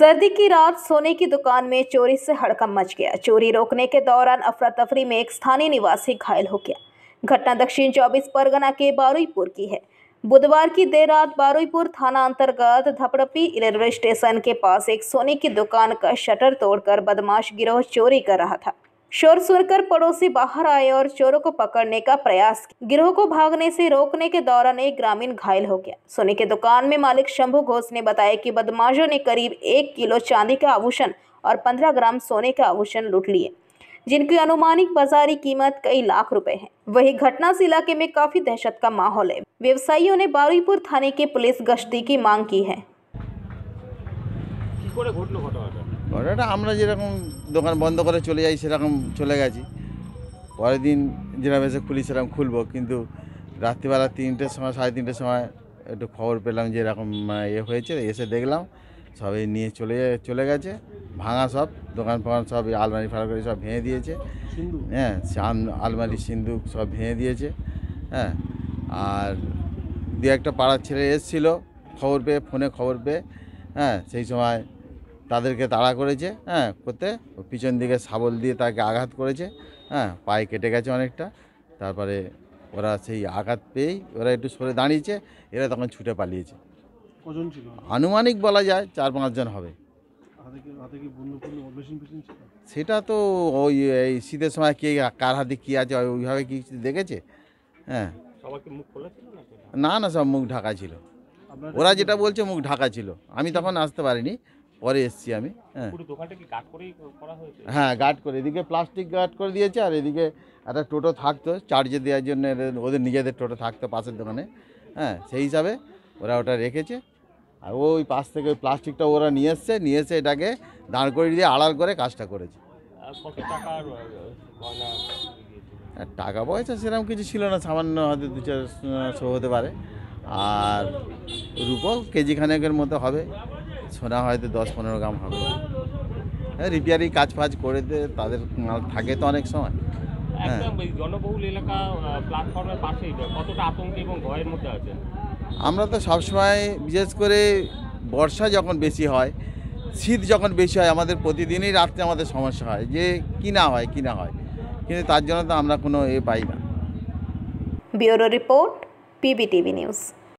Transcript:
सर्दी की रात सोने की दुकान में चोरी से हड़कंप मच गया। चोरी रोकने के दौरान अफरा तफरी में एक स्थानीय निवासी घायल हो गया। घटना दक्षिण 24 परगना के बारुईपुर की है। बुधवार की देर रात बारुईपुर थाना अंतर्गत धपड़पी रेलवे स्टेशन के पास एक सोने की दुकान का शटर तोड़कर बदमाश गिरोह चोरी कर रहा था। शोर सुनकर पड़ोसी बाहर आए और चोरों को पकड़ने का प्रयास किया। गिरोह को भागने से रोकने के दौरान एक ग्रामीण घायल हो गया। सोने की दुकान में मालिक शंभू घोष ने बताया कि बदमाशों ने करीब 1 किलो चांदी का आभूषण और 15 ग्राम सोने का आभूषण लूट लिए, जिनकी अनुमानिक बाजारी कीमत कई लाख रुपए है। वही घटना से इलाके में काफी दहशत का माहौल है। व्यवसायियों ने बारुईपुर थाने की पुलिस गश्ती की मांग की है। ঘটনাটা আমরা যেরকম দোকান বন্ধ করে চলে যাই সেরকম চলে গেছি। পরের দিন যেরকম এসে খুলি সেরকম খুলবো, কিন্তু রাত্রিবেলা 3টের সময় 3:30 সময় একটু খবর পেলাম যে এরকম হয়েছে। এসে দেখলাম সবাই নিয়ে চলে গেছে। ভাঙা সব দোকান ফোকান সব আলমারি ফালমারি সব ভেঙে দিয়েছে। হ্যাঁ, আলমারি সিন্দুক সব ভেঙে দিয়েছে। হ্যাঁ, আর দু একটা পাড়ার ছেলে এসেছিলো খবর পেয়ে, ফোনে খবর পেয়ে। হ্যাঁ, সেই সময় তাদেরকে তাড়া করেছে। হ্যাঁ, করতে পিছন দিকে শাবল দিয়ে তাকে আঘাত করেছে। হ্যাঁ, পায়ে কেটে গেছে অনেকটা। তারপরে ওরা সেই আঘাত পেয়েই ওরা একটু সরে দাঁড়িয়েছে, এরা তখন ছুটে পালিয়েছে। কজন ছিল? আনুমানিক বলা যায় 4-5 জন হবে। সেটা তো ওই এই শীতের সময় কে কার হাতে কী আছে ওইভাবে কি দেখেছে। হ্যাঁ, না না, সব মুখ ঢাকা ছিল। ওরা যেটা বলছে মুখ ঢাকা ছিল। আমি তখন আসতে পারিনি, পরে এসেছি আমি। হ্যাঁ, গার্ড করে এদিকে প্লাস্টিক গার্ড করে দিয়েছে, আর এদিকে একটা টোটো থাকতো চার্জে দেওয়ার জন্য, ওদের নিজেদের টোটো থাকতো পাশের দোকানে। হ্যাঁ, সেই হিসাবে ওরা ওটা রেখেছে। আর ওই পাশ থেকে ওই প্লাস্টিকটা ওরা নিয়ে এসে এটাকে দাঁড় করিয়ে দিয়ে আড়াল করে কাজটা করেছে। টাকা পয়সা সেরকম কিছু ছিল না, সামান্য হয়তো 2-400 হতে পারে। আর রূপো কেজি খানেকের মতো হবে, সোনা হয়তো 10-15 গ্রাম হবে। হ্যাঁ, রিপেয়ারিং কাজ ফাজ করে দে, তাদের মাল থাকে তো অনেক সময়। হ্যাঁ, জনবহুল এলাকা প্ল্যাটফর্মের পাশেই কতটা আতঙ্ক এবং ভয়ের মধ্যে আছে? আমরা তো সবসময়, বিশেষ করে বর্ষা যখন বেশি হয়, শীত যখন বেশি হয়, আমাদের প্রতিদিনই রাত্রে আমাদের সমস্যা হয় যে কি না হয়, কিন্তু তার জন্য তো আমরা কোনো পাই না। Bureau report, PBTV news.